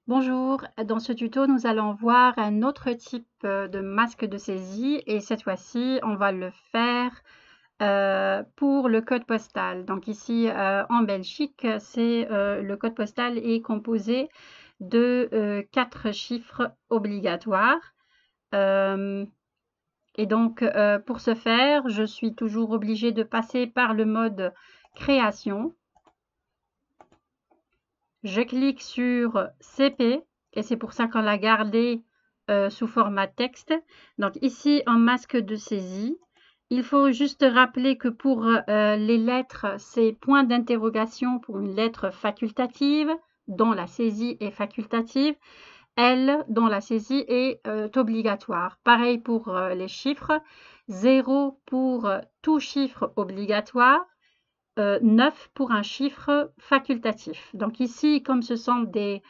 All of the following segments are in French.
Bonjour, dans ce tuto, nous allons voir un autre type de masque de saisie et cette fois-ci, on va le faire pour le code postal. Donc ici, en Belgique, le code postal est composé de 4 chiffres obligatoires. Et donc, pour ce faire, je suis toujours obligée de passer par le mode création. Je clique sur CP et c'est pour ça qu'on l'a gardé sous format texte. Donc ici, en masque de saisie, il faut juste rappeler que pour les lettres, c'est point d'interrogation pour une lettre facultative, dont la saisie est facultative. L, dont la saisie est obligatoire. Pareil pour les chiffres. 0 pour tout chiffre obligatoire. 9 pour un chiffre facultatif. Donc ici, comme ce sont des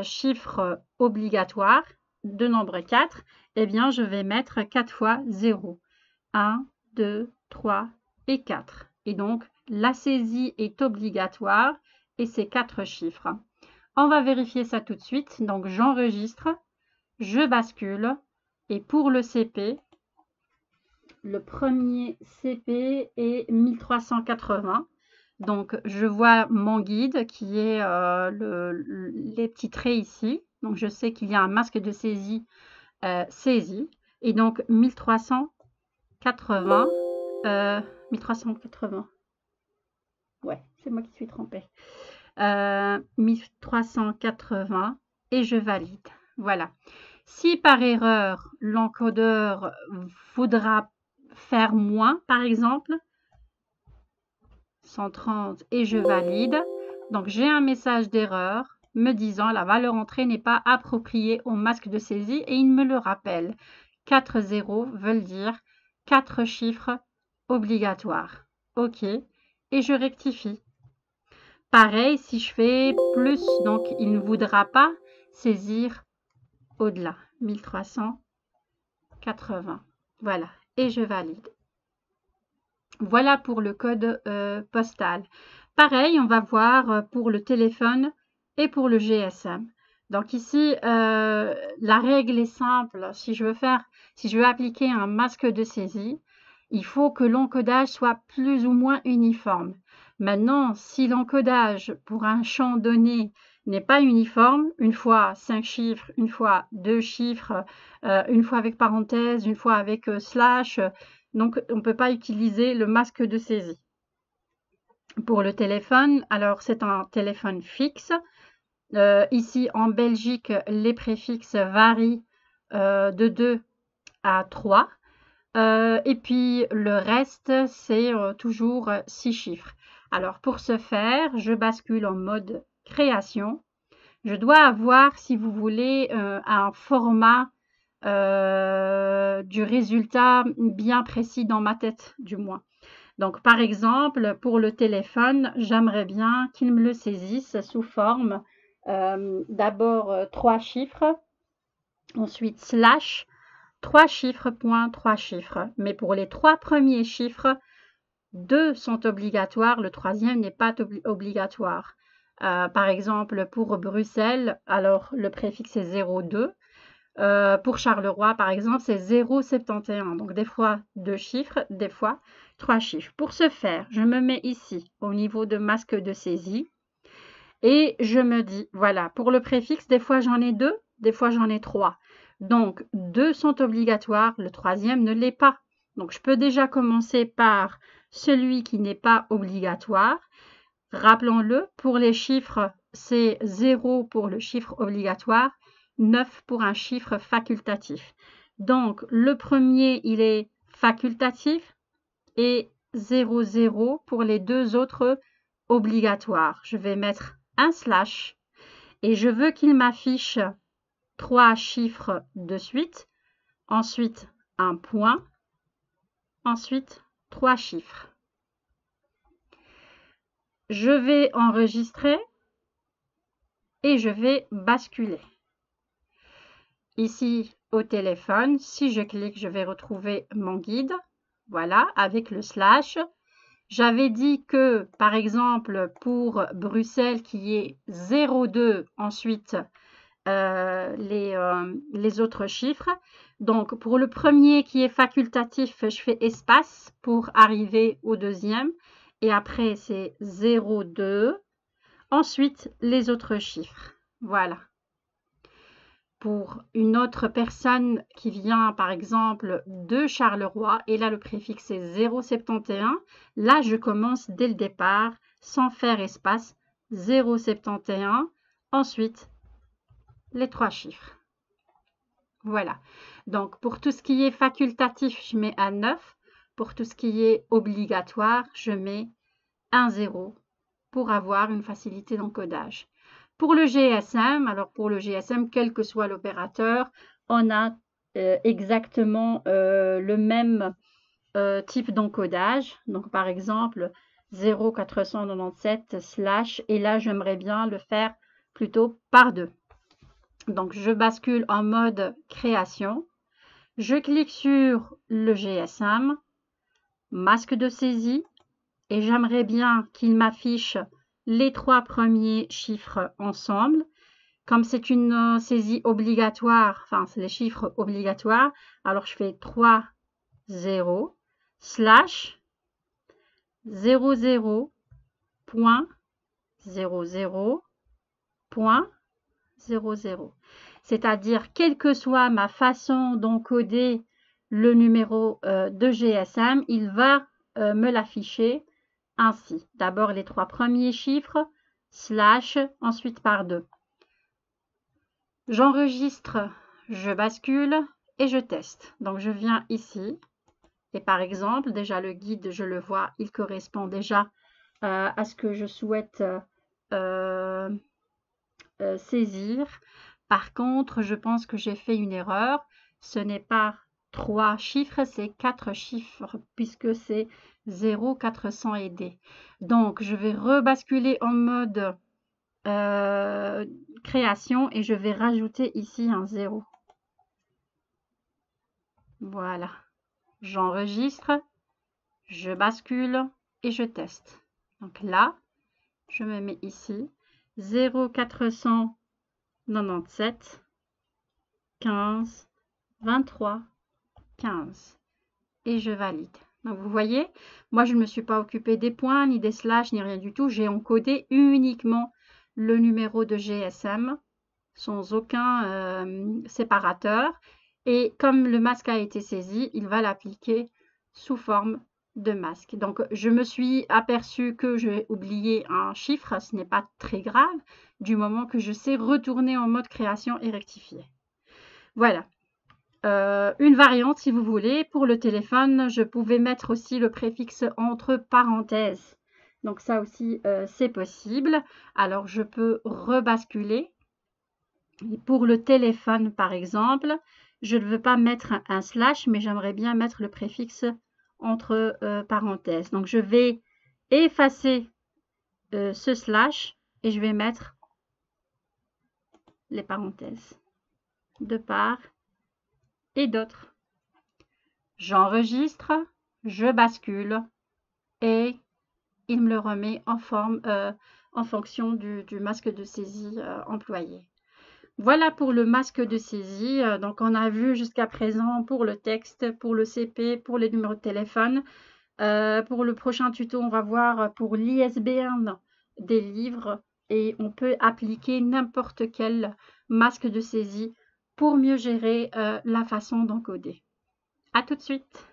chiffres obligatoires de nombre 4, eh bien, je vais mettre 4 fois 0. 1, 2, 3 et 4. Et donc, la saisie est obligatoire et c'est 4 chiffres. On va vérifier ça tout de suite. Donc, j'enregistre, je bascule et pour le CP, le premier CP est 1380. Donc, je vois mon guide qui est les petits traits ici. Donc, je sais qu'il y a un masque de saisie saisie. Et donc, 1380. 1380. Ouais, c'est moi qui suis trompée. 1380 et je valide. Voilà. Si par erreur, l'encodeur voudra faire moins, par exemple, 130 et je valide. Donc, j'ai un message d'erreur me disant la valeur entrée n'est pas appropriée au masque de saisie et il me le rappelle. 4 zéros veulent dire 4 chiffres obligatoires. OK. Et je rectifie. Pareil, si je fais plus, donc il ne voudra pas saisir au-delà. 1380. Voilà. Et je valide. Voilà pour le code postal. Pareil, on va voir pour le téléphone et pour le GSM. Donc ici, la règle est simple. Si je veux appliquer un masque de saisie, il faut que l'encodage soit plus ou moins uniforme. Maintenant, si l'encodage pour un champ donné n'est pas uniforme, une fois 5 chiffres, une fois 2 chiffres, une fois avec parenthèse, une fois avec slash, donc on ne peut pas utiliser le masque de saisie. Pour le téléphone, alors c'est un téléphone fixe. Ici en Belgique, les préfixes varient de 2 à 3. Et puis le reste, c'est toujours 6 chiffres. Alors pour ce faire, je bascule en mode création. Je dois avoir, si vous voulez, un format du résultat bien précis dans ma tête, du moins. Donc, par exemple, pour le téléphone, j'aimerais bien qu'il me le saisisse sous forme d'abord 3 chiffres, ensuite slash, 3 chiffres, point, 3 chiffres. Mais pour les 3 premiers chiffres, 2 sont obligatoires, le troisième n'est pas obligatoire. Par exemple, pour Bruxelles, alors le préfixe est 02. Pour Charleroi, par exemple, c'est 0,71. Donc, des fois 2 chiffres, des fois 3 chiffres. Pour ce faire, je me mets ici au niveau de masque de saisie et je me dis, voilà, pour le préfixe, des fois j'en ai 2, des fois j'en ai 3. Donc, 2 sont obligatoires, le troisième ne l'est pas. Donc, je peux déjà commencer par celui qui n'est pas obligatoire. Rappelons-le, pour les chiffres, c'est 0 pour le chiffre obligatoire, 9 pour un chiffre facultatif. Donc, le premier, il est facultatif et 0, 0 pour les deux autres obligatoires. Je vais mettre un slash et je veux qu'il m'affiche 3 chiffres de suite, ensuite un point, ensuite 3 chiffres. Je vais enregistrer et je vais basculer. Ici, au téléphone, si je clique, je vais retrouver mon guide. Voilà, avec le slash. J'avais dit que, par exemple, pour Bruxelles, qui est 02, ensuite les autres chiffres. Donc, pour le premier qui est facultatif, je fais espace pour arriver au deuxième. Et après, c'est 0, 2. Ensuite, les autres chiffres. Voilà. Pour une autre personne qui vient, par exemple, de Charleroi, et là, le préfixe est 0,71. Là, je commence dès le départ, sans faire espace, 0,71. Ensuite, les trois chiffres. Voilà. Donc, pour tout ce qui est facultatif, je mets un 9. Pour tout ce qui est obligatoire, je mets un 0 pour avoir une facilité d'encodage. Pour le GSM, alors pour le GSM, quel que soit l'opérateur, on a exactement le même type d'encodage. Donc, par exemple, 0,497 / et là, j'aimerais bien le faire plutôt par 2. Donc, je bascule en mode création. Je clique sur le GSM, masque de saisie, et j'aimerais bien qu'il m'affiche les trois premiers chiffres ensemble. Comme c'est une saisie obligatoire, enfin, c'est les chiffres obligatoires, alors je fais 3, 0, / 00, point, 00, point, 00. C'est-à-dire, quelle que soit ma façon d'encoder le numéro de GSM, il va me l'afficher ainsi. D'abord les trois premiers chiffres, / ensuite par 2. J'enregistre, je bascule et je teste. Donc je viens ici et par exemple, déjà le guide, je le vois, il correspond déjà à ce que je souhaite saisir. Par contre, je pense que j'ai fait une erreur. Ce n'est pas 3 chiffres, c'est 4 chiffres puisque c'est 0, 400 et D. Donc, je vais rebasculer en mode création et je vais rajouter ici un 0. Voilà. J'enregistre, je bascule et je teste. Donc là, je me mets ici 0,497 15 23 15 et je valide. Donc vous voyez, moi je ne me suis pas occupée des points, ni des slash, ni rien du tout. J'ai encodé uniquement le numéro de GSM sans aucun séparateur. Et comme le masque a été saisi, il va l'appliquer sous forme de masque. Donc je me suis aperçue que j'ai oublié un chiffre. Ce n'est pas très grave du moment que je sais retourner en mode création et rectifier. Voilà. Une variante si vous voulez. Pour le téléphone, je pouvais mettre aussi le préfixe entre parenthèses. Donc ça aussi, c'est possible. Alors, je peux rebasculer. Et pour le téléphone, par exemple, je ne veux pas mettre un /, mais j'aimerais bien mettre le préfixe entre parenthèses. Donc, je vais effacer ce / et je vais mettre les parenthèses de part et d'autre. J'enregistre, je bascule et il me le remet en forme, en fonction du masque de saisie employé. Voilà pour le masque de saisie. Donc, on a vu jusqu'à présent pour le texte, pour le CP, pour les numéros de téléphone. Pour le prochain tuto, on va voir pour l'ISBN des livres et on peut appliquer n'importe quel masque de saisie pour mieux gérer la façon d'encoder. À tout de suite.